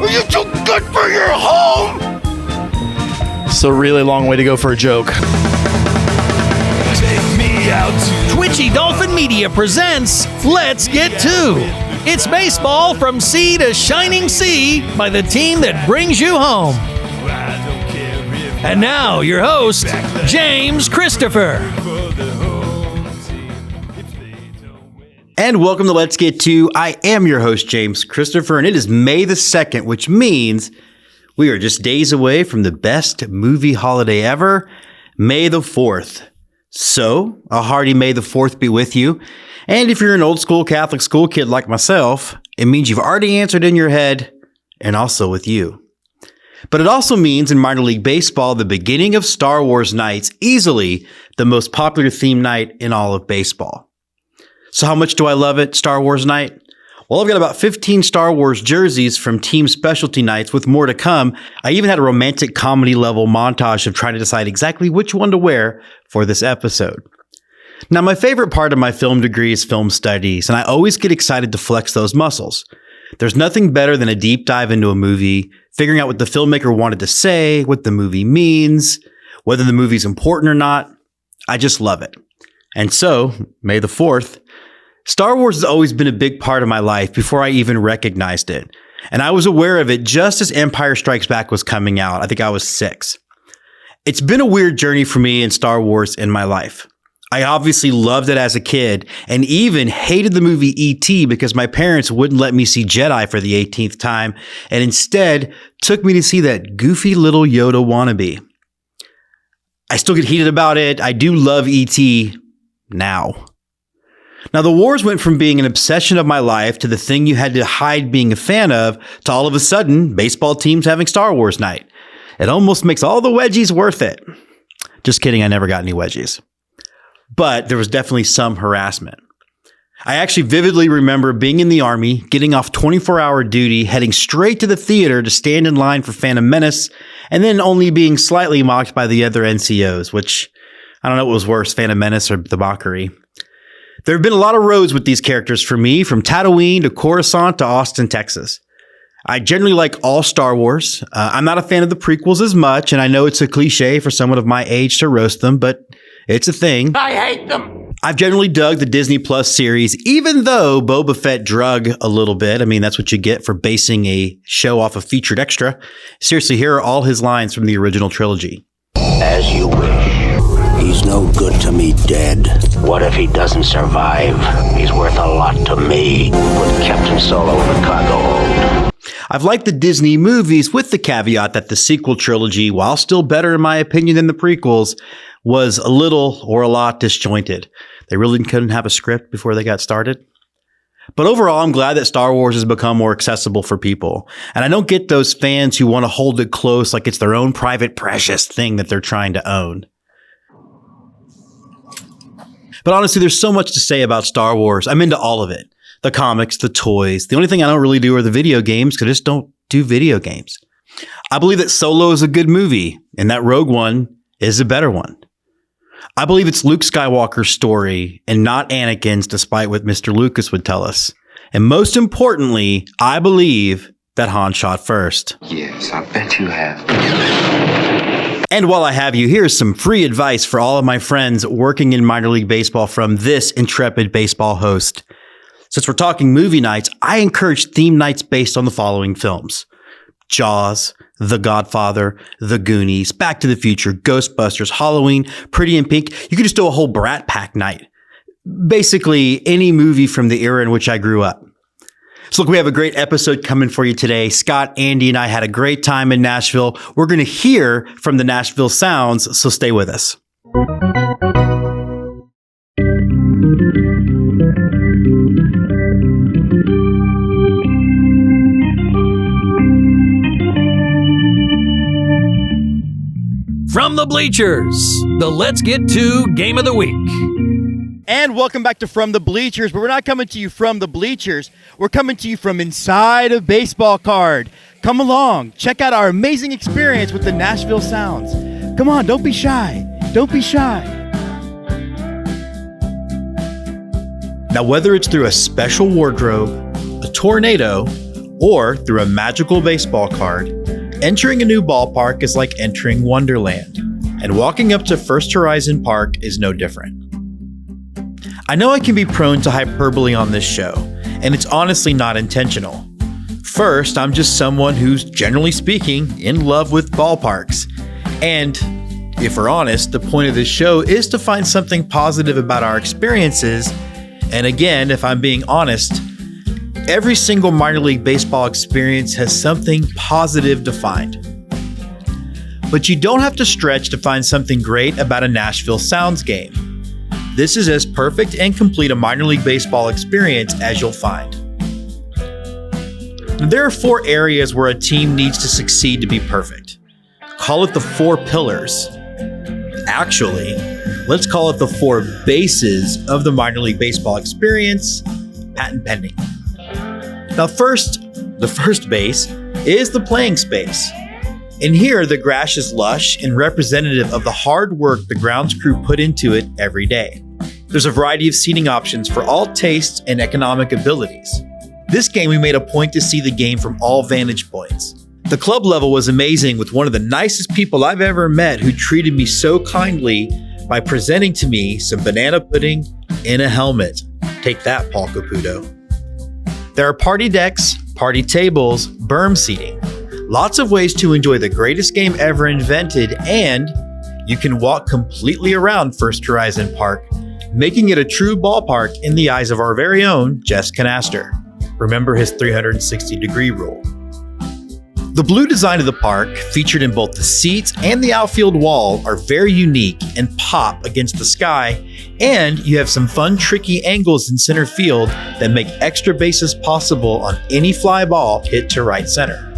Are you too good for your home? It's a really long way to go for a joke. Take me out to Twitchy Dolphin Media presents Let's Get To. It's baseball from sea to shining sea by the team that brings you home. And now, your host, James Christopher. And welcome to Let's Get To. I am your host, James Christopher, and it is May the 2nd, which means we are just days away from the best movie holiday ever, May the 4th. So, a hearty May the 4th be with you. And if you're an old school Catholic school kid like myself, it means you've already answered in your head and also with you. But it also means in minor league baseball, the beginning of Star Wars nights, easily the most popular theme night in all of baseball. So how much do I love it, Star Wars night? Well, I've got about 15 Star Wars jerseys from team specialty nights with more to come. I even had a romantic comedy level montage of trying to decide exactly which one to wear for this episode. Now, my favorite part of my film degree is film studies, and I always get excited to flex those muscles. There's nothing better than a deep dive into a movie, figuring out what the filmmaker wanted to say, what the movie means, whether the movie's important or not. I just love it. And so, May the 4th, Star Wars has always been a big part of my life before I even recognized it. And I was aware of it just as Empire Strikes Back was coming out. I think I was 6. It's been a weird journey for me in Star Wars in my life. I obviously loved it as a kid and even hated the movie E.T. because my parents wouldn't let me see Jedi for the 18th time and instead took me to see that goofy little Yoda wannabe. I still get heated about it. I do love E.T. now. Now, the wars went from being an obsession of my life to the thing you had to hide being a fan of to all of a sudden baseball teams having Star Wars night. It almost makes all the wedgies worth it. Just kidding. I never got any wedgies. But there was definitely some harassment. I actually vividly remember being in the Army, getting off 24-hour duty, heading straight to the theater to stand in line for Phantom Menace, and then only being slightly mocked by the other NCOs, which I don't know what was worse, Phantom Menace or the mockery. There have been a lot of roads with these characters for me, from Tatooine to Coruscant to Austin, Texas. I generally like all Star Wars. I'm not a fan of the prequels as much, and I know it's a cliche for someone of my age to roast them, but it's a thing. I hate them. I've generally dug the Disney Plus series, even though Boba Fett drug a little bit. I mean, that's what you get for basing a show off a featured extra. Seriously, here are all his lines from the original trilogy. As you wish. He's no good to me dead. What if he doesn't survive? He's worth a lot to me. Put Captain Solo in the cargo hold. I've liked the Disney movies with the caveat that the sequel trilogy, while still better in my opinion than the prequels, was a little or a lot disjointed. They really couldn't have a script before they got started. But overall, I'm glad that Star Wars has become more accessible for people. And I don't get those fans who want to hold it close like it's their own private precious thing that they're trying to own. But honestly, there's so much to say about Star Wars. I'm into all of it. The comics, the toys. The only thing I don't really do are the video games because I just don't do video games. I believe that Solo is a good movie and that Rogue One is a better one. I believe it's Luke Skywalker's story and not Anakin's, despite what Mr. Lucas would tell us. And most importantly, I believe that Han shot first. Yes, I bet you have. And while I have you, here's some free advice for all of my friends working in minor league baseball from this intrepid baseball host. Since we're talking movie nights, I encourage theme nights based on the following films: Jaws, The Godfather, The Goonies, Back to the Future, Ghostbusters, Halloween, Pretty in Pink. You could just do a whole Brat Pack night. Basically, any movie from the era in which I grew up. So look, we have a great episode coming for you today. Scott, Andy, and I had a great time in Nashville. We're going to hear from the Nashville Sounds, so stay with us. From the Bleachers, the Let's Get To Game of the Week. And welcome back to From the Bleachers, but we're not coming to you from the bleachers. We're coming to you from inside a baseball card. Come along, check out our amazing experience with the Nashville Sounds. Come on, don't be shy. Don't be shy. Now, whether it's through a special wardrobe, a tornado, or through a magical baseball card, entering a new ballpark is like entering Wonderland, and walking up to First Horizon Park is no different. I know I can be prone to hyperbole on this show, and it's honestly not intentional. First, I'm just someone who's, generally speaking, in love with ballparks. And if we're honest, the point of this show is to find something positive about our experiences. And again, if I'm being honest, every single minor league baseball experience has something positive to find. But you don't have to stretch to find something great about a Nashville Sounds game. This is as perfect and complete a minor league baseball experience as you'll find. There are 4 areas where a team needs to succeed to be perfect. Call it the 4 pillars. Actually, let's call it the 4 bases of the minor league baseball experience, patent pending. Now the first base is the playing space. In here, the grass is lush and representative of the hard work the grounds crew put into it every day. There's a variety of seating options for all tastes and economic abilities. This game, we made a point to see the game from all vantage points. The club level was amazing with one of the nicest people I've ever met who treated me so kindly by presenting to me some banana pudding in a helmet. Take that, Paul Caputo. There are party decks, party tables, berm seating. Lots of ways to enjoy the greatest game ever invented, and you can walk completely around First Horizon Park, making it a true ballpark in the eyes of our very own Jess Canaster. Remember his 360-degree rule. The blue design of the park, featured in both the seats and the outfield wall, are very unique and pop against the sky, and you have some fun, tricky angles in center field that make extra bases possible on any fly ball hit to right center.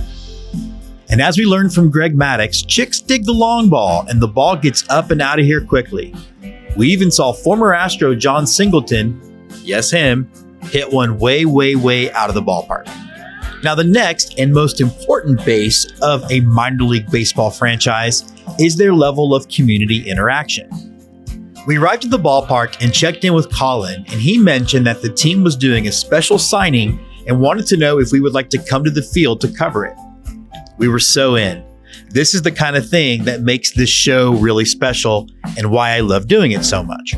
And as we learned from Greg Maddux, chicks dig the long ball and the ball gets up and out of here quickly. We even saw former Astro John Singleton, yes him, hit one way, way, way out of the ballpark. Now the next and most important base of a minor league baseball franchise is their level of community interaction. We arrived at the ballpark and checked in with Collin, and he mentioned that the team was doing a special signing and wanted to know if we would like to come to the field to cover it. We were so in. This is the kind of thing that makes this show really special and why I love doing it so much.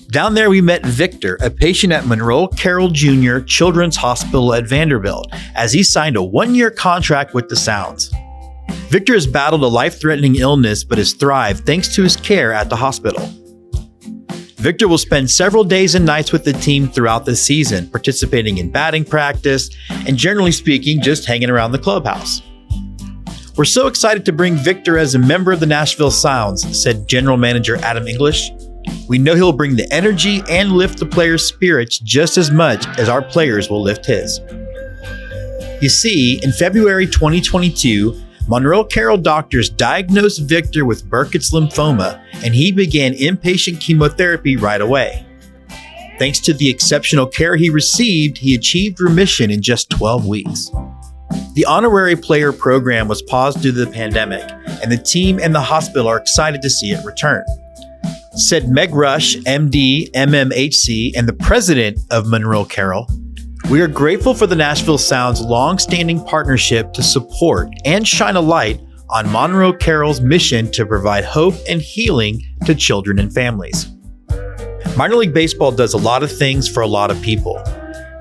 Down there, we met Victor, a patient at Monroe Carroll Jr. Children's Hospital at Vanderbilt, as he signed a 1-year contract with the Sounds. Victor has battled a life-threatening illness but has thrived thanks to his care at the hospital. Victor will spend several days and nights with the team throughout the season, participating in batting practice and, generally speaking, just hanging around the clubhouse. We're so excited to bring Victor as a member of the Nashville Sounds, said General Manager Adam English. We know he'll bring the energy and lift the players' spirits just as much as our players will lift his. You see, in February 2022, Monroe Carroll doctors diagnosed Victor with Burkitt's lymphoma, and he began inpatient chemotherapy right away. Thanks to the exceptional care he received, he achieved remission in just 12 weeks. The honorary player program was paused due to the pandemic, and the team and the hospital are excited to see it return. Said Meg Rush, MD, MMHC, and the president of Monroe Carroll, we are grateful for the Nashville Sounds' long-standing partnership to support and shine a light on Monroe Carroll's mission to provide hope and healing to children and families. Minor League Baseball does a lot of things for a lot of people.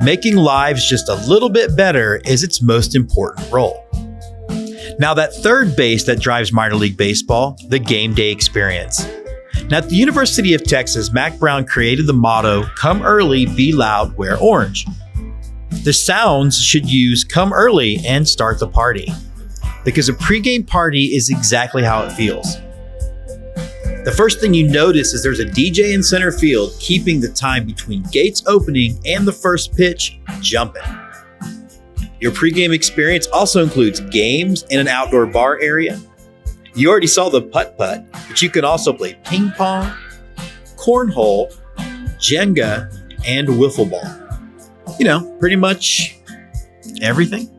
Making lives just a little bit better is its most important role. Now, that third base that drives minor league baseball, the game day experience. Now, at the University of Texas, Mac Brown created the motto, "Come early, be loud, wear orange." The Sounds should use "come early and start the party," because a pregame party is exactly how it feels. The first thing you notice is there's a DJ in center field keeping the time between gates opening and the first pitch jumping. Your pregame experience also includes games in an outdoor bar area. You already saw the putt-putt, but you can also play ping pong, cornhole, Jenga, and wiffle ball. You know, pretty much everything.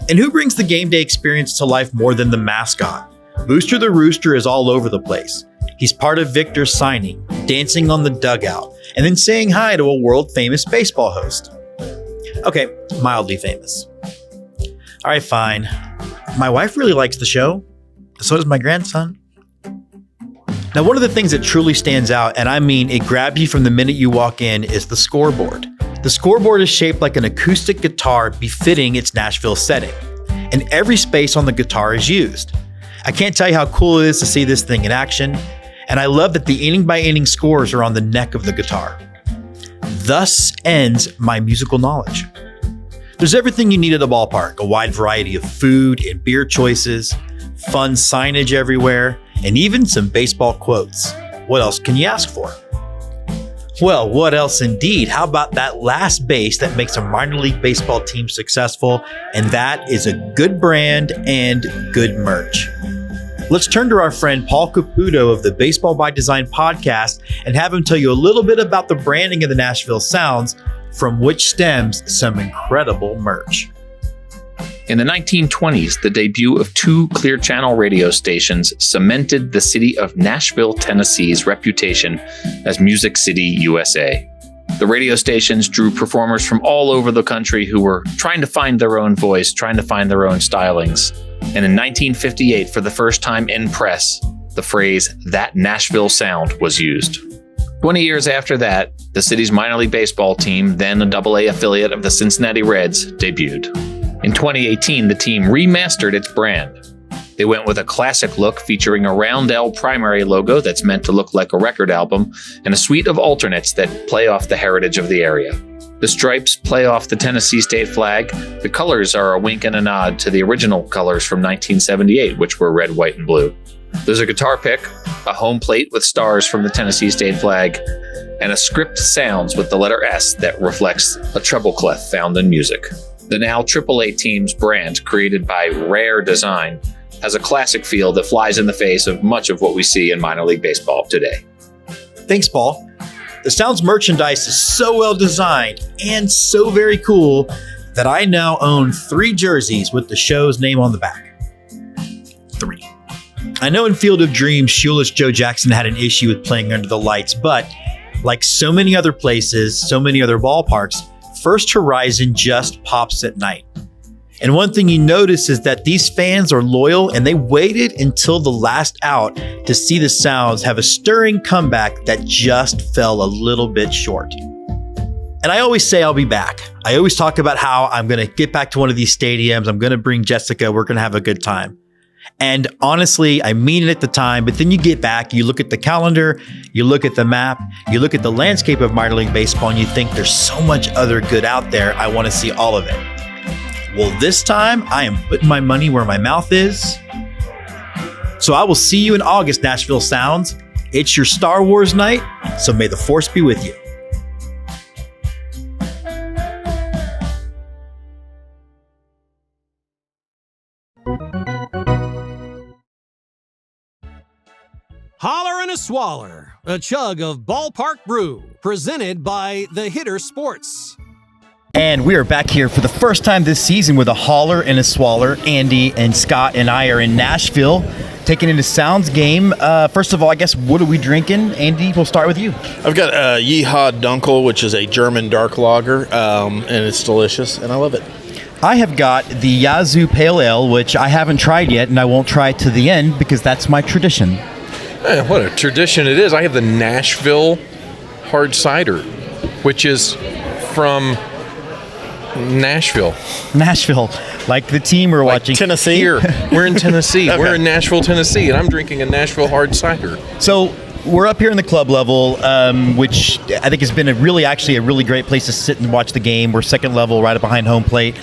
And who brings the game day experience to life more than the mascot? Booster the Rooster is all over the place. He's part of Victor's signing, dancing on the dugout, and then saying hi to a world-famous baseball host. Okay, mildly famous. All right, fine. My wife really likes the show. So does my grandson. Now, one of the things that truly stands out, and I mean it grabs you from the minute you walk in, is the scoreboard. The scoreboard is shaped like an acoustic guitar befitting its Nashville setting, and every space on the guitar is used. I can't tell you how cool it is to see this thing in action, and I love that the inning-by-inning scores are on the neck of the guitar. Thus ends my musical knowledge. There's everything you need at a ballpark, a wide variety of food and beer choices, fun signage everywhere, and even some baseball quotes. What else can you ask for? Well, what else indeed? How about that last base that makes a minor league baseball team successful? And that is a good brand and good merch. Let's turn to our friend Paul Caputo of the Baseball by Design podcast and have him tell you a little bit about the branding of the Nashville Sounds, from which stems some incredible merch. In the 1920s, the debut of 2 clear channel radio stations cemented the city of Nashville, Tennessee's reputation as Music City, USA. The radio stations drew performers from all over the country who were trying to find their own voice, trying to find their own stylings. And in 1958, for the first time in press, the phrase, "that Nashville sound," was used. 20 years after that, the city's minor league baseball team, then a AA affiliate of the Cincinnati Reds, debuted. In 2018, the team remastered its brand. They went with a classic look featuring a round L primary logo that's meant to look like a record album and a suite of alternates that play off the heritage of the area. The stripes play off the Tennessee state flag. The colors are a wink and a nod to the original colors from 1978, which were red, white, and blue. There's a guitar pick, a home plate with stars from the Tennessee state flag, and a script sounds with the letter S that reflects a treble clef found in music. The now AAA team's brand, created by Rare Design, has a classic feel that flies in the face of much of what we see in minor league baseball today. Thanks, Paul. The Sounds merchandise is so well designed and so very cool that I now own 3 jerseys with the show's name on the back. 3. I know in Field of Dreams, shoeless Joe Jackson had an issue with playing under the lights, but like so many other places, so many other ballparks, First Horizon just pops at night. And one thing you notice is that these fans are loyal and they waited until the last out to see the Sounds have a stirring comeback that just fell a little bit short. And I always say I'll be back. I always talk about how I'm going to get back to one of these stadiums. I'm going to bring Jessica. We're going to have a good time. And honestly, I mean it at the time, but then you get back, you look at the calendar, you look at the map, you look at the landscape of minor league baseball, and you think there's so much other good out there. I want to see all of it. Well, this time I am putting my money where my mouth is. So I will see you in August, Nashville Sounds. It's your Star Wars night, so may the Force be with you. Holler and a Swaller, a chug of ballpark brew, presented by The Hitter Sports. And we are back here for the first time this season with a Holler and a Swaller. Andy and Scott and I are in Nashville, taking in a Sounds game. First of all, I guess, what are we drinking? Andy, we'll start with you. I've got Yeehaw Dunkel, which is a German dark lager, and it's delicious, and I love it. I have got the Yazoo Pale Ale, which I haven't tried yet, and I won't try to the end because that's my tradition. What a tradition it is. I have the Nashville hard cider, which is from Nashville. Nashville, like the team we're watching. Tennessee? Here, we're in Tennessee. Okay. We're in Nashville, Tennessee, and I'm drinking a Nashville hard cider. So we're up here in the club level, which I think has been a really great place to sit and watch the game. We're second level, right up behind home plate.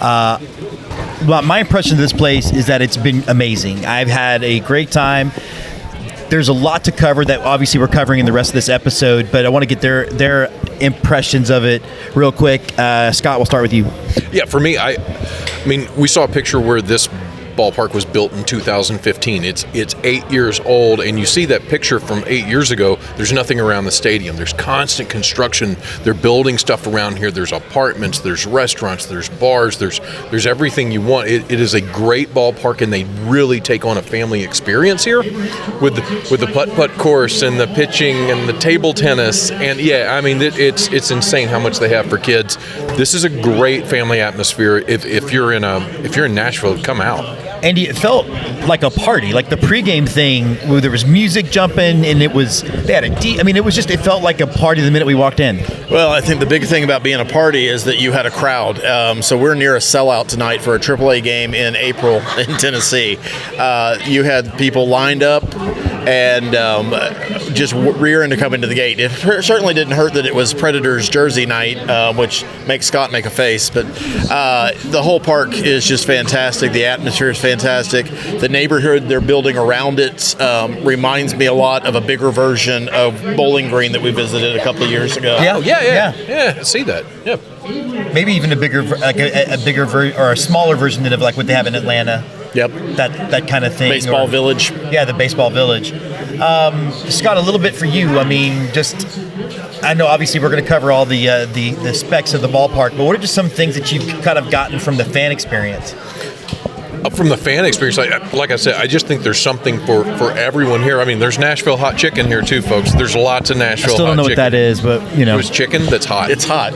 But my impression of this place is that it's been amazing. I've had a great time. There's a lot to cover that obviously we're covering in the rest of this episode, but I want to get their impressions of it real quick. Scott, we'll start with you. Yeah, for me, I mean, we saw a picture where this ballpark was built in 2015. It's 8 years old, and you see that picture from 8 years ago. There's nothing around the stadium. There's constant construction. They're building stuff around here. There's apartments, there's restaurants, there's bars, there's everything you want. It is a great ballpark, and they really take on a family experience here with the putt-putt course and the pitching and the table tennis. And yeah, I mean, it's insane how much they have for kids. This is a great family atmosphere. If you're in Nashville, come out. Andy, it felt like a party, like the pregame thing where there was music jumping, and it felt like a party the minute we walked in. Well, I think the big thing about being a party is that you had a crowd. So we're near a sellout tonight for a AAA game in April in Tennessee. You had people lined up and just rearing to come into the gate. It certainly didn't hurt that it was Predators jersey night, which makes Scott make a face. But the whole park is just fantastic. The atmosphere is fantastic. The neighborhood they're building around it reminds me a lot of a bigger version of Bowling Green that we visited a couple of years ago. Yeah. I see that. Yeah. Maybe even a bigger version or a smaller version of like what they have in Atlanta. Yep. That kind of thing. Baseball Village. Yeah, the Baseball Village. Scott, a little bit for you. I mean, I know obviously we're going to cover all the specs of the ballpark, but what are just some things that you've kind of gotten from the fan experience? From the fan experience, like I said, I just think there's something for everyone here. I mean, there's Nashville hot chicken here too, folks. There's lots of Nashville hot chicken. I still don't know what that is, but you know. It's chicken that's hot. It's hot.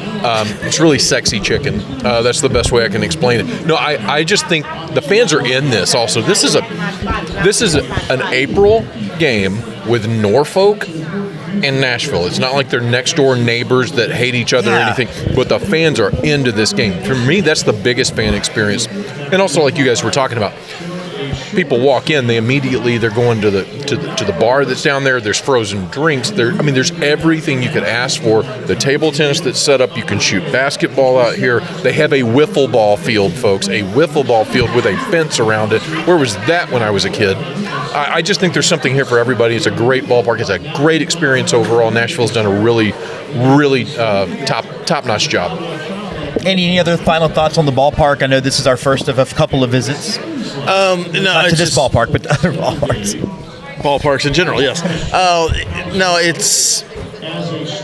It's really sexy chicken. That's the best way I can explain it. No, I just think the fans are in this also. This is an April game with Norfolk and Nashville. It's not like they're next door neighbors that hate each other or anything, but the fans are into this game. For me, that's the biggest fan experience. And also, like you guys were talking about, people walk in, they're going to the bar that's down there. There's frozen drinks. There's everything you could ask for. The table tennis that's set up, you can shoot basketball out here. They have a wiffle ball field, folks, a wiffle ball field with a fence around it. Where was that when I was a kid? I just think there's something here for everybody. It's a great ballpark. It's a great experience overall. Nashville's done a really, really top-notch job. Any other final thoughts on the ballpark? I know this is our first of a couple of visits. Not to this ballpark, but to other ballparks. Ballparks in general, yes.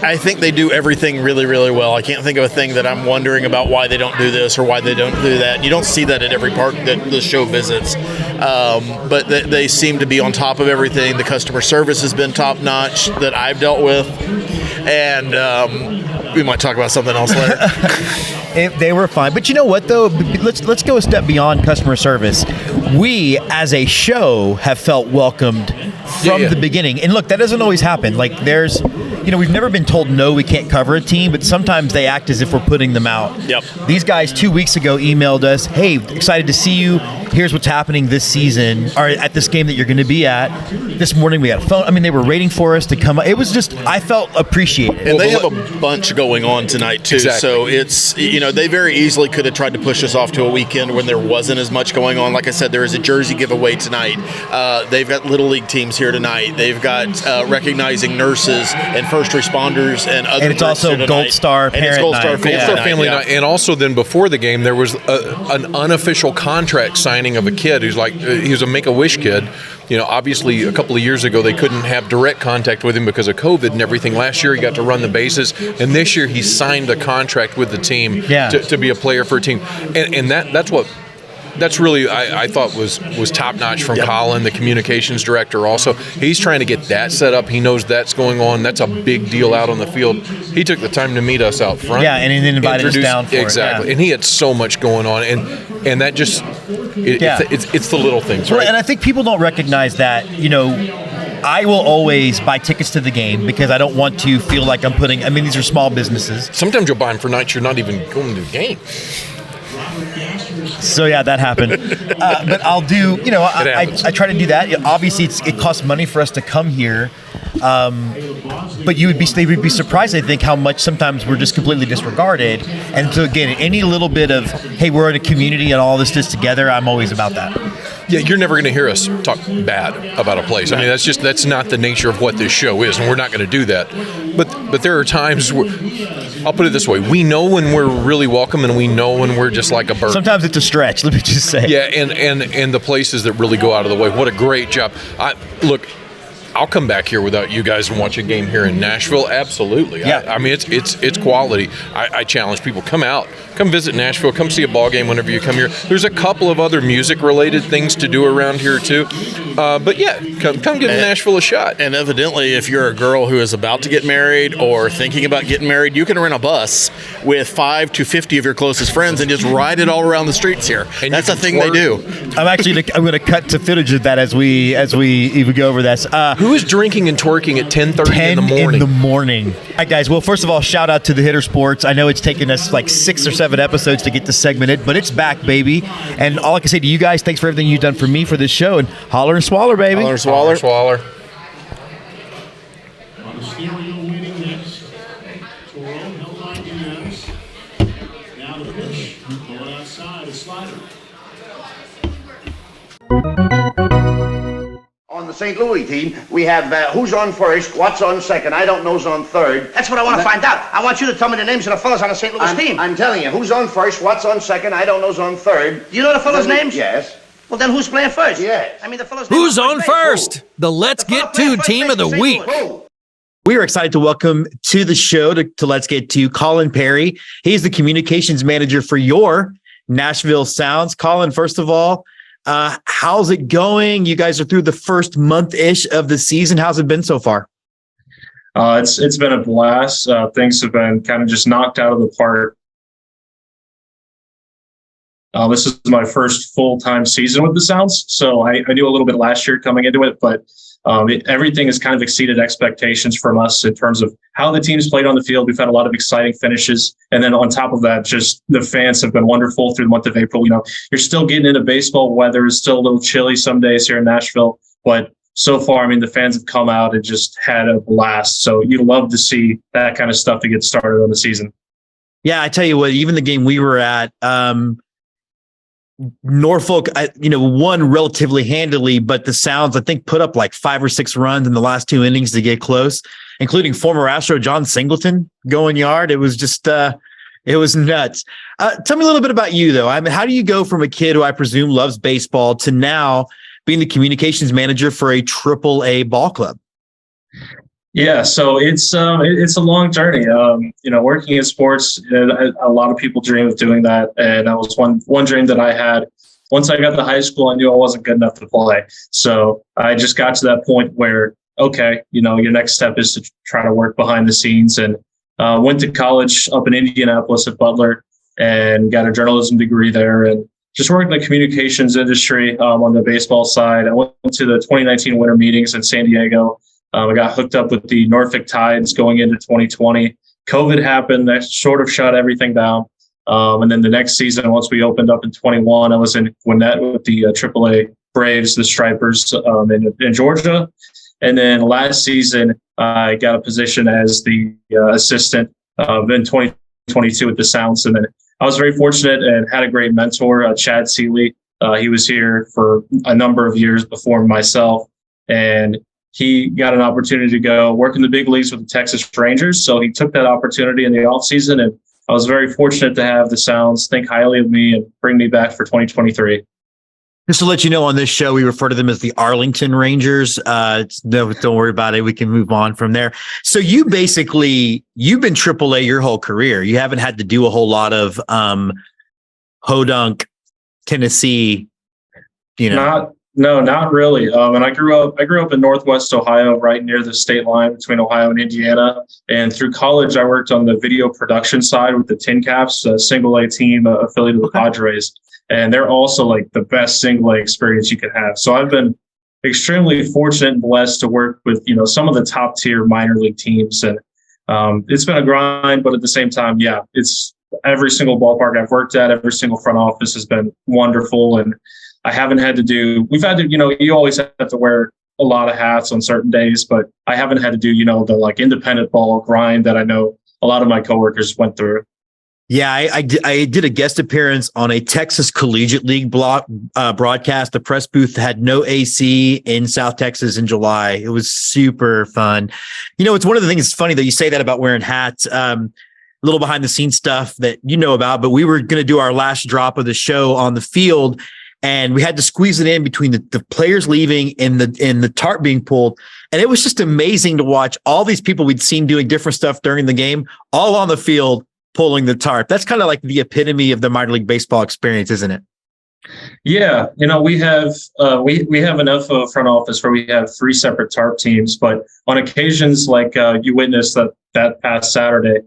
I think they do everything really, really well. I can't think of a thing that I'm wondering about why they don't do this or why they don't do that. You don't see that at every park that the show visits. But they seem to be on top of everything. The customer service has been top notch that I've dealt with. And we might talk about something else later. They were fine. But you know what, though? Let's go a step beyond customer service. We, as a show, have felt welcomed from the beginning. And look, that doesn't always happen. Like, we've never been told, no, we can't cover a team, but sometimes they act as if we're putting them out. Yep. These guys 2 weeks ago emailed us, hey, excited to see you. Here's what's happening this season, or at this game that you're going to be at. This morning we got a phone. I mean, they were waiting for us to come. It was just, I felt appreciated. And they have a bunch going on tonight, too. Exactly. So it's, they very easily could have tried to push us off to a weekend when there wasn't as much going on. Like I said, there is a jersey giveaway tonight. They've got Little League teams here tonight. They've got recognizing nurses and first responders and other. And it's also Gold Star Parent Night. Gold Star Family Night. And also then before the game, there was an unofficial contract signing of a kid who's like, he was a Make-A-Wish kid. Obviously a couple of years ago they couldn't have direct contact with him because of COVID and everything. Last year he got to run the bases, and this year he signed a contract with the team to be a player for a team. And that's really, I thought was top notch from Collin, the communications director. Also, he's trying to get that set up. He knows that's going on. That's a big deal out on the field. He took the time to meet us out front. Yeah, and then invited us down for exactly. it. And he had so much going on, and that just it's the little things, right? Well, and I think people don't recognize that. I will always buy tickets to the game because I don't want to feel like I'm putting. I mean, these are small businesses. Sometimes you'll buy them for nights you're not even going to the game. So yeah, that happened. But I'll do. I try to do that. Obviously, it costs money for us to come here. But they would be surprised, I think, how much sometimes we're just completely disregarded. And so again, any little bit of, hey, we're in a community and all this is together, I'm always about that. Yeah, you're never going to hear us talk bad about a place. I mean, that's not the nature of what this show is, and we're not going to do that. But there are times where, I'll put it this way, we know when we're really welcome and we know when we're just like a bird. Sometimes it's a stretch, let me just say. Yeah, and the places that really go out of the way. What a great job. I'll come back here without you guys and watch a game here in Nashville. Absolutely. Yeah. I mean, it's quality. I challenge people, come out, come visit Nashville, come see a ball game whenever you come here. There's a couple of other music related things to do around here too. But yeah, come give Nashville a shot. And evidently, if you're a girl who is about to get married or thinking about getting married, you can rent a bus with 5 to 50 of your closest friends and just ride it all around the streets here. And that's you a can thing they do. I'm going to cut to footage of that as we even go over this. Who is drinking and twerking at 10:30 10 in the morning? in the morning. All right, guys. Well, first of all, shout out to the Hitter Sports. I know it's taken us like 6 or 7 episodes to get this segmented, but it's back, baby. And all I can say to you guys, thanks for everything you've done for me for this show. And holler and swaller, baby. Holler and swaller. Swaller. On the stereo winning next, Toro held on defense. Now the pitch, going outside, a slider. On the St. Louis team, we have who's on first, what's on second, I don't know's on third. That's what I want to find out. I want you to tell me the names of the fellas on the St. Louis team. I'm telling you, who's on first, what's on second, I don't know's on third. Do you know the fellas' names? Yes. Well, then who's playing first? Yes. I mean, the fellas' Who's names on first? The Let's Get To Team of the Week. We are excited to welcome to the show to Let's Get To Collin Perry. He's the communications manager for your Nashville Sounds. Collin, first of all, how's it going? You guys are through the first month-ish of the season. How's it been so far? It's been a blast. Things have been kind of just knocked out of the park. This is my first full-time season with the Sounds, so I knew a little bit last year coming into it, but everything has kind of exceeded expectations from us in terms of how the team's played on the field. We've had a lot of exciting finishes, and then on top of that, just the fans have been wonderful through the month of April. You know, you're still getting into baseball. Weather is still a little chilly some days here in Nashville, but so far, I mean, the fans have come out and just had a blast. So you love to see that kind of stuff to get started on the season. Yeah, I tell you what, even the game we were at, Norfolk, won relatively handily, but the Sounds, I think, put up like 5 or 6 runs in the last 2 innings to get close, including former Astro John Singleton going yard. It was just, it was nuts. Tell me a little bit about you, though. I mean, how do you go from a kid who I presume loves baseball to now being the communications manager for a AAA ball club? Yeah, so it's a long journey. Working in sports, a lot of people dream of doing that, and that was one dream that I had. Once I got to high school, I knew I wasn't good enough to play, so I just got to that point where, okay, your next step is to try to work behind the scenes, and went to college up in Indianapolis at Butler and got a journalism degree there, and just worked in the communications industry on the baseball side. I went to the 2019 winter meetings in San Diego. I got hooked up with the Norfolk Tides going into 2020. COVID happened. That sort of shut everything down. And then the next season, once we opened up in 21, I was in Gwinnett with the AAA Braves, the Stripers in Georgia. And then last season, I got a position as the assistant in 2022 with the Sounds. And then I was very fortunate and had a great mentor, Chad Seeley. He was here for a number of years before myself. And he got an opportunity to go work in the big leagues with the Texas Rangers. So he took that opportunity in the offseason, and I was very fortunate to have the Sounds think highly of me and bring me back for 2023. Just to let you know, on this show, we refer to them as the Arlington Rangers. Don't worry about it. We can move on from there. So you've been AAA your whole career. You haven't had to do a whole lot of Hodunk, Tennessee, No, not really. And I grew up in Northwest Ohio, right near the state line between Ohio and Indiana. And through college, I worked on the video production side with the Tin Caps, a single A team affiliated with Padres. And they're also like the best single A experience you could have. So I've been extremely fortunate and blessed to work with, some of the top tier minor league teams. And it's been a grind, but at the same time, yeah, it's every single ballpark I've worked at, every single front office has been wonderful. And we've had to, you always have to wear a lot of hats on certain days, but I haven't had to do, the like independent ball grind that I know a lot of my coworkers went through. Yeah, I did a guest appearance on a Texas Collegiate League broadcast. The press booth had no AC in South Texas in July. It was super fun. It's one of the things that's funny that you say that about wearing hats. A little behind the scenes stuff that you know about, but we were going to do our last drop of the show on the field. and we had to squeeze it in between the players leaving and the tarp being pulled. And it was just amazing to watch all these people we'd seen doing different stuff during the game, all on the field pulling the tarp. That's kind of like the epitome of the minor league baseball experience, isn't it? Yeah, we have we have enough of a front office where we have 3 separate tarp teams, but on occasions like you witnessed that past Saturday,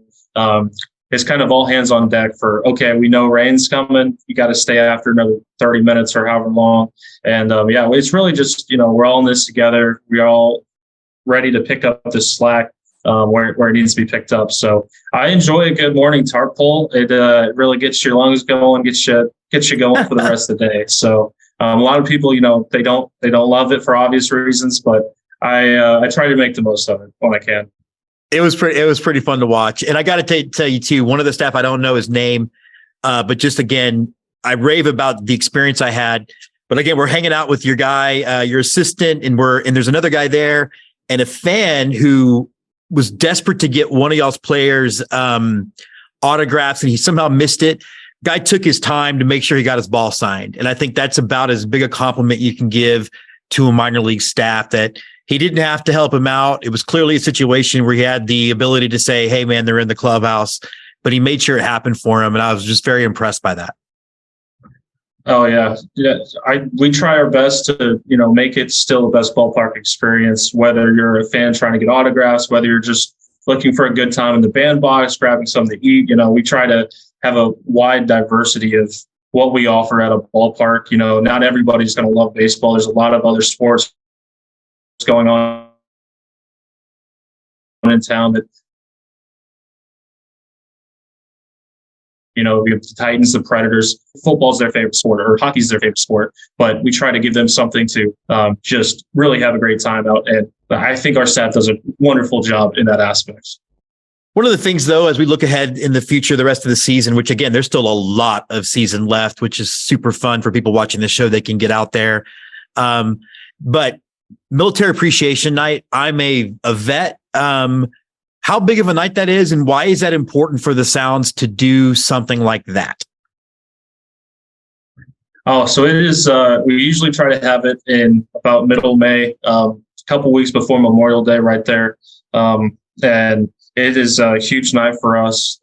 it's kind of all hands on deck for, okay, we know rain's coming, you got to stay after another 30 minutes or however long, and it's really just we're all in this together. We're all ready to pick up the slack where it needs to be picked up. So I enjoy a good morning tarp pull. It really gets your lungs going, gets you going for the rest of the day. So a lot of people, they don't love it for obvious reasons, but I try to make the most of it when I can. It was pretty fun to watch. And I got to tell you too, one of the staff, I don't know his name, but just again, I rave about the experience I had. But again, we're hanging out with your guy, your assistant, and there's another guy there and a fan who was desperate to get one of y'all's players' autographs, and he somehow missed it. Guy took his time to make sure he got his ball signed. And I think that's about as big a compliment you can give to a minor league staff, that he didn't have to help him out. It was clearly a situation where he had the ability to say, hey man, they're in the clubhouse, but he made sure it happened for him. And I was just very impressed by that. Oh yeah. We try our best to, make it still the best ballpark experience, whether you're a fan trying to get autographs, whether you're just looking for a good time in the bandbox, grabbing something to eat. We try to have a wide diversity of what we offer at a ballpark. Not everybody's going to love baseball. There's a lot of other sports going on in town that, we have the Titans, the Predators. Football's their favorite sport, or hockey's their favorite sport. But we try to give them something to just really have a great time out. And I think our staff does a wonderful job in that aspect. One of the things, though, as we look ahead in the future, the rest of the season, which again, there's still a lot of season left, which is super fun for people watching the show. They can get out there. But Military Appreciation Night, I'm a vet. How big of a night that is, and why is that important for the Sounds to do something like that? Oh, so it is. We usually try to have it in about middle May, a couple weeks before Memorial Day, right there. And it is a huge night for us.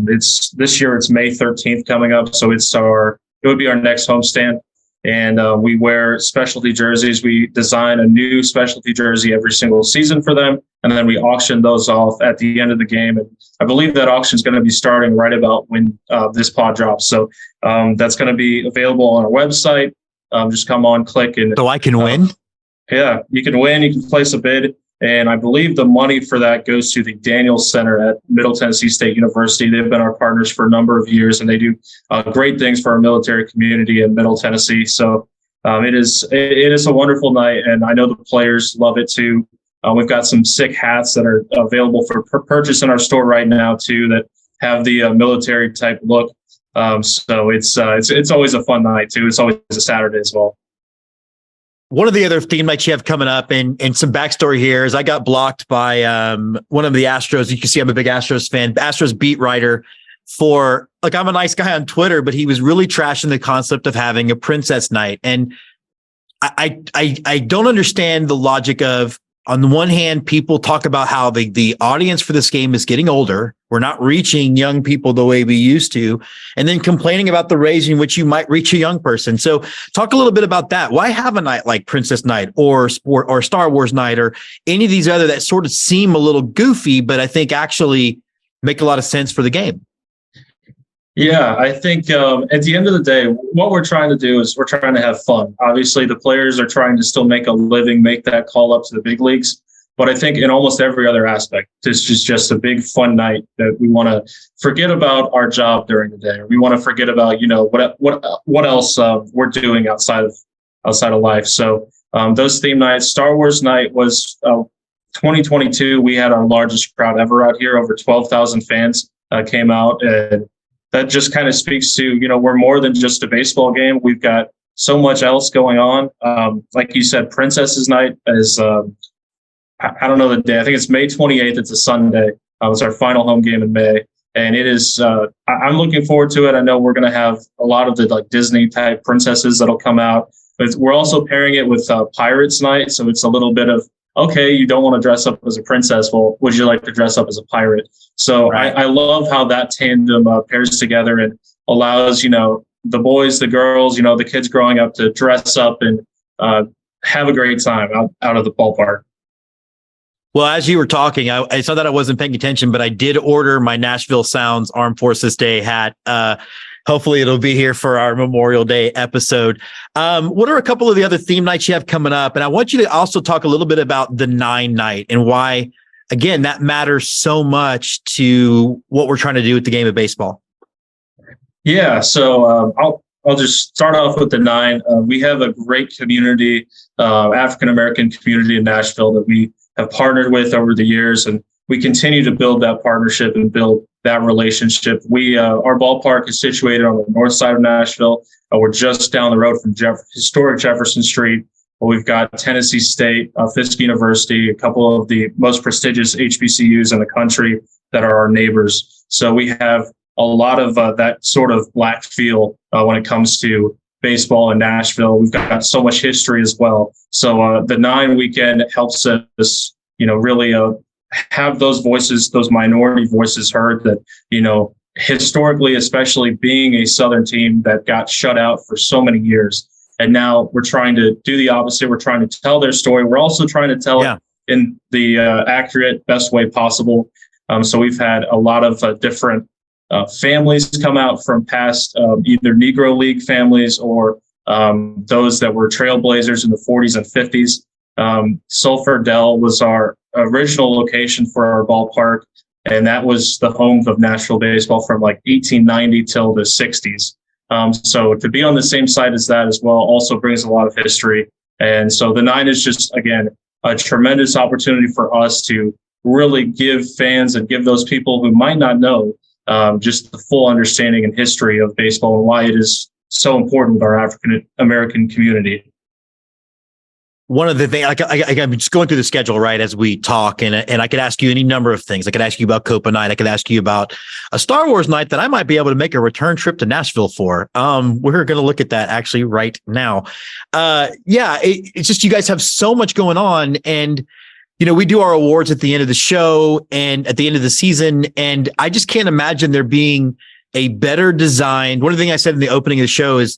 It's this year. It's May 13th coming up, so it would be our next homestand. And we wear specialty jerseys. We design a new specialty jersey every single season for them, and then we auction those off at the end of the game. And I believe that auction is going to be starting right about when this pod drops. So that's going to be available on our website. Just come on, click, and so I can win. Yeah, you can win. You can place a bid. And I believe the money for that goes to the Daniels Center at Middle Tennessee State University. They've been our partners for a number of years, and they do great things for our military community in Middle Tennessee. So it is a wonderful night, and I know the players love it too. We've got some sick hats that are available for purchase in our store right now too, that have the military type look. So it's always a fun night too. It's always a Saturday as well. One of the other theme nights you have coming up, and some backstory here, is I got blocked by one of the Astros. You can see I'm a big Astros fan, Astros beat writer I'm a nice guy on Twitter, but he was really trashing the concept of having a princess night. And I don't understand the logic of, on the one hand, people talk about how the audience for this game is getting older. We're not reaching young people the way we used to, and then complaining about the ways in which you might reach a young person. So talk a little bit about that. Why have a night like Princess Night or Sport or Star Wars Night or any of these other that sort of seem a little goofy, but I think actually make a lot of sense for the game? Yeah, I think at the end of the day, what we're trying to do is we're trying to have fun. Obviously, the players are trying to still make a living, make that call up to the big leagues. But I think in almost every other aspect, this is just a big fun night that we want to forget about our job during the day. We want to forget about, what else we're doing outside of life. So those theme nights, Star Wars Night was 2022. We had our largest crowd ever out here. Over 12,000 fans came out, and that just kind of speaks to, we're more than just a baseball game. We've got so much else going on. Like you said, Princess's Night is, I don't know the day. I think it's May 28th. It's a Sunday. It's our final home game in May. And it is, I'm looking forward to it. I know we're going to have a lot of the like Disney type princesses that'll come out, but we're also pairing it with Pirates Night. So it's a little bit of, okay, you don't want to dress up as a princess. Well, would you like to dress up as a pirate? So right. I love how that tandem pairs together and allows, the boys, the girls, the kids growing up to dress up and have a great time out of the ballpark. Well, as you were talking, I saw that I wasn't paying attention, but I did order my Nashville Sounds Armed Forces Day hat. Hopefully it'll be here for our Memorial Day episode. What are a couple of the other theme nights you have coming up? And I want you to also talk a little bit about the 9 night and why, again, that matters so much to what we're trying to do with the game of baseball. Yeah, so I'll just start off with the 9. We have a great community, African-American community in Nashville that we have partnered with over the years, and we continue to build that partnership and build that relationship. Our ballpark is situated on the north side of Nashville. We're just down the road from historic Jefferson Street. We've got Tennessee State, Fisk University, a couple of the most prestigious HBCUs in the country that are our neighbors. So we have a lot of that sort of black feel when it comes to baseball in Nashville. We've got so much history as well. So the 9 weekend helps us, really have those voices, those minority voices heard that, historically, especially being a Southern team that got shut out for so many years. And now we're trying to do the opposite. We're trying to tell their story. We're also trying to tell it in the accurate, best way possible. So we've had a lot of different families come out from past either Negro League families or those that were trailblazers in the 40s and 50s. Sulphur Dell was our original location for our ballpark, and that was the home of Nashville baseball from like 1890 till the 60s. So to be on the same side as that as well also brings a lot of history. And so the 9 is just, again, a tremendous opportunity for us to really give fans and give those people who might not know just the full understanding and history of baseball and why it is so important with our African American community. One of the things, I'm just going through the schedule right as we talk, and I could ask you any number of things. I could ask you about Copa Night. I could ask you about a Star Wars night that I might be able to make a return trip to Nashville for. We're going to look at that actually right now. It's just you guys have so much going on, and we do our awards at the end of the show and at the end of the season, and I just can't imagine there being a better designed. One of the things I said in the opening of the show is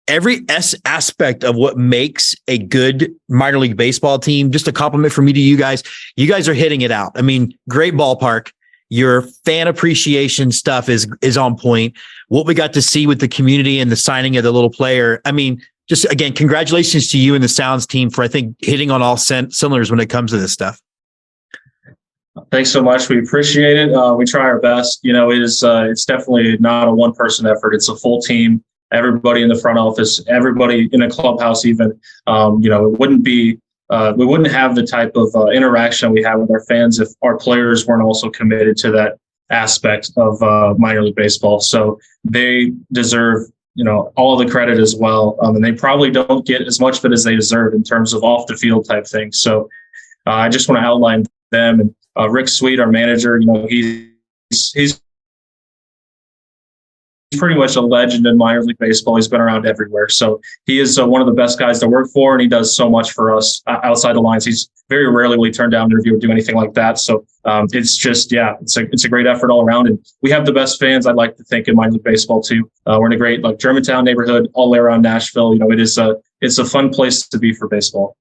every aspect of what makes a good minor league baseball team, just a compliment from me to you guys. You guys are hitting it out. I mean, great ballpark. Your fan appreciation stuff is on point. What we got to see with the community and the signing of the little player. I mean, just again, congratulations to you and the Sounds team for, I think, hitting on all cylinders when it comes to this stuff. Thanks so much. We appreciate it. We try our best. It's definitely not a one-person effort. It's a full team. Everybody in the front office, everybody in a clubhouse, even, it wouldn't be, we wouldn't have the type of interaction we have with our fans if our players weren't also committed to that aspect of minor league baseball. So they deserve, all of the credit as well. And they probably don't get as much of it as they deserve in terms of off the field type things. So I just want to outline them. And Rick Sweet, our manager, he's pretty much a legend in minor league baseball. He's been around everywhere. So he is one of the best guys to work for, and he does so much for us outside the lines. He's very rarely will he turn down an interview or do anything like that. So it's just, it's a great effort all around. And we have the best fans, I'd like to think, in minor league baseball too. We're in a great Germantown neighborhood all the way around Nashville. It's a fun place to be for baseball.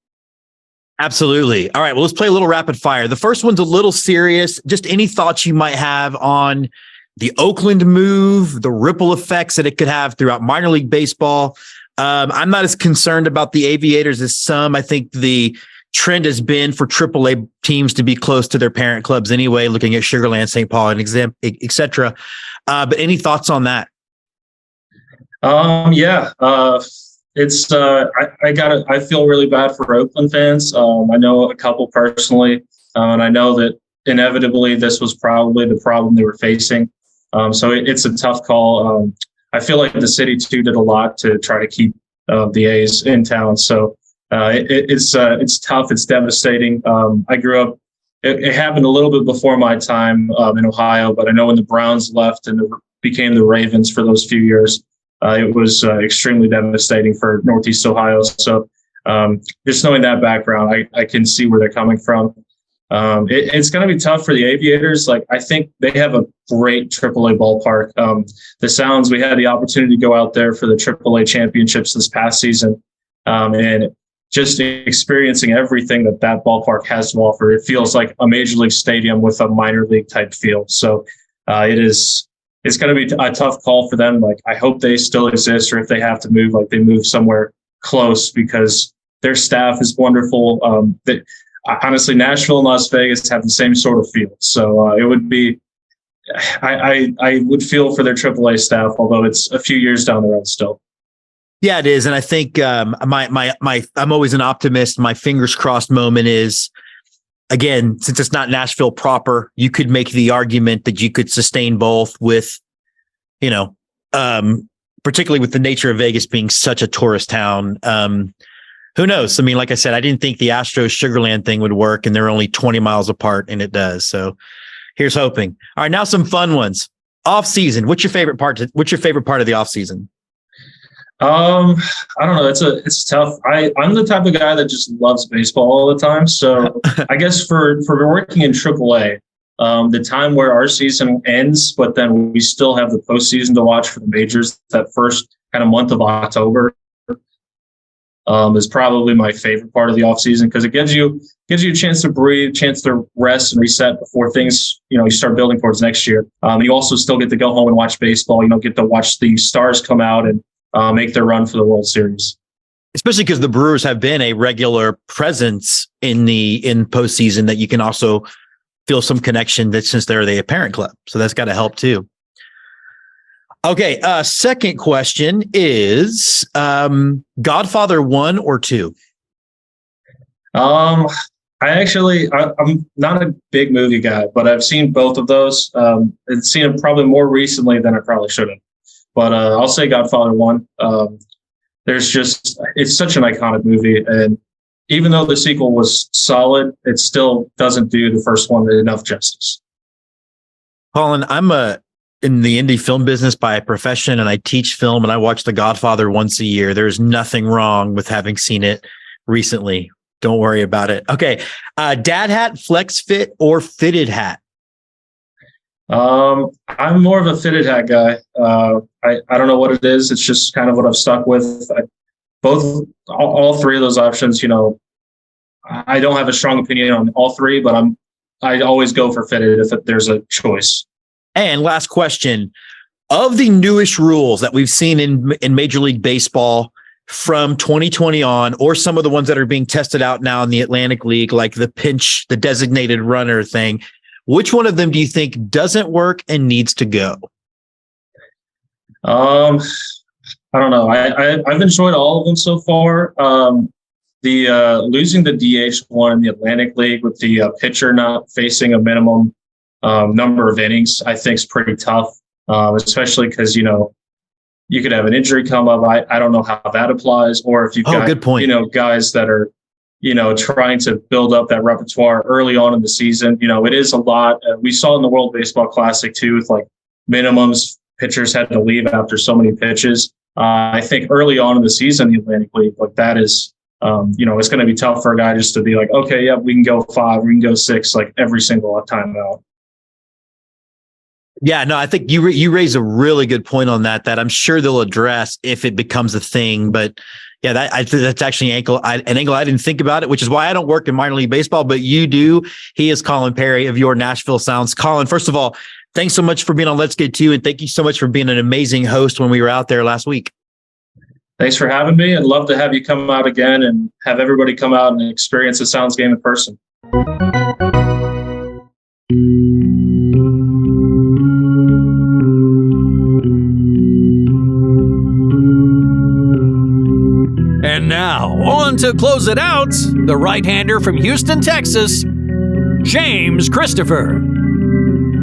Absolutely. All right. Well, let's play a little rapid fire. The first one's a little serious. Just any thoughts you might have on the Oakland move, the ripple effects that it could have throughout minor league baseball. I'm not as concerned about the Aviators as some. I think the trend has been for AAA teams to be close to their parent clubs anyway, looking at Sugar Land, St. Paul, and et cetera. But any thoughts on that? It's I feel really bad for Oakland fans. I know a couple personally, and I know that inevitably this was probably the problem they were facing. So it's a tough call. I feel like the city too did a lot to try to keep the A's in town. So it's tough. It's devastating. I grew up it happened a little bit before my time in Ohio, but I know when the Browns left and became the Ravens for those few years, it was extremely devastating for Northeast Ohio. So just knowing that background, I can see where they're coming from. It's going to be tough for the Aviators. Like, I think they have a great AAA ballpark. The Sounds, we had the opportunity to go out there for the AAA championships this past season, and just experiencing everything that ballpark has to offer. It feels like a major league stadium with a minor league type field. So it's going to be a tough call for them. Like, I hope they still exist, or if they have to move, like they move somewhere close, because their staff is wonderful. Honestly, Nashville and Las Vegas have the same sort of feel. So it would be, I would feel for their AAA staff, although it's a few years down the road still. Yeah, it is. And I think I'm always an optimist. My fingers crossed moment is, again, since it's not Nashville proper, you could make the argument that you could sustain both with, particularly with the nature of Vegas being such a tourist town. Who knows? I mean, like I said, I didn't think the Astros Sugarland thing would work, and they're only 20 miles apart, and it does. So here's hoping. All right, now some fun ones. Off season. What's your favorite part of the off season? I don't know. It's tough. I'm the type of guy that just loves baseball all the time. So I guess for working in AAA, the time where our season ends, but then we still have the postseason to watch for the majors, that first kind of month of October, is probably my favorite part of the off season, because it gives you a chance to breathe, chance to rest and reset before things, you start building towards next year. You also still get to go home and watch baseball. Get to watch the stars come out and make their run for the World Series. Especially because the Brewers have been a regular presence in postseason, that you can also feel some connection, that since they're the parent club. So that's got to help too. Okay. Second question is, Godfather 1 or 2? I'm not a big movie guy, but I've seen both of those. I've seen them probably more recently than I probably should have. But I'll say Godfather 1. It's such an iconic movie. And even though the sequel was solid, it still doesn't do the first one enough justice. Collin, I'm in the indie film business by profession, and I teach film, and I watch The Godfather once a year. There's nothing wrong with having seen it recently. Don't worry about it. Okay. Dad hat, flex fit, or fitted hat? I'm more of a fitted hat guy. I don't know what it is. It's just kind of what I've stuck with. All three of those options, I don't have a strong opinion on all three, but I always go for fitted if there's a choice. And last question, of the newish rules that we've seen in Major League Baseball from 2020 on, or some of the ones that are being tested out now in the Atlantic League, like the designated runner thing, which one of them do you think doesn't work and needs to go? I don't know. I've enjoyed all of them so far. The losing the DH one in the Atlantic League with the pitcher not facing a minimum number of innings, I think is pretty tough, especially because, you could have an injury come up. I don't know how that applies, or if you've got, good point. Guys that are, trying to build up that repertoire early on in the season. It is a lot. We saw in the World Baseball Classic too, with like minimums, pitchers had to leave after so many pitches. I think early on in the season, the Atlantic League, like that is, it's going to be tough for a guy just to be like, okay, yeah, we can go 5, we can go 6, like every single time out. Yeah, no, I think you raise a really good point on that I'm sure they'll address if it becomes a thing. But yeah, that's actually an angle I didn't think about it, which is why I don't work in minor league baseball, but you do. He is Collin Perry of your Nashville Sounds. Collin, first of all, thanks so much for being on Let's Get To, and thank you so much for being an amazing host when we were out there last week. Thanks for having me. I'd love to have you come out again and have everybody come out and experience the Sounds game in person. And now, on to close it out, the right-hander from Houston, Texas, James Christopher.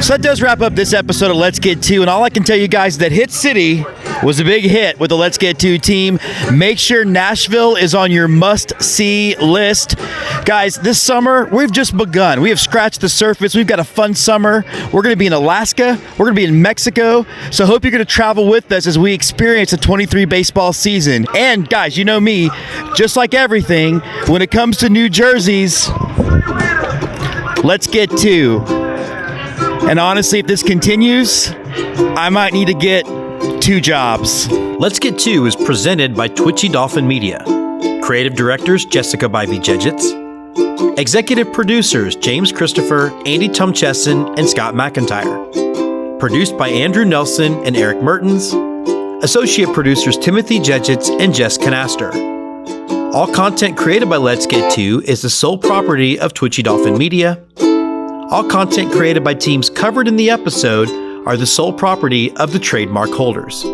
So that does wrap up this episode of Let's Get To, and all I can tell you guys is that Hit City was a big hit with the Let's Get To team. Make sure Nashville is on your must-see list. Guys, this summer, we've just begun. We have scratched the surface. We've got a fun summer. We're going to be in Alaska. We're going to be in Mexico. So hope you're going to travel with us as we experience the 23 baseball season. And guys, you know me, just like everything, when it comes to New Jerseys, let's get to. And honestly, if this continues, I might need to get 2 jobs. Let's Get To is presented by Twitchy Dolphin Media. Creative directors Jessica Bybee-Jedgetts. Executive producers James Christopher, Andy Tumcheson, and Scott McIntyre. Produced by Andrew Nelson and Eric Mertens. Associate producers Timothy Jedgetts and Jess Canaster. All content created by Let's Get To is the sole property of Twitchy Dolphin Media. All content created by teams covered in the episode are the sole property of the trademark holders.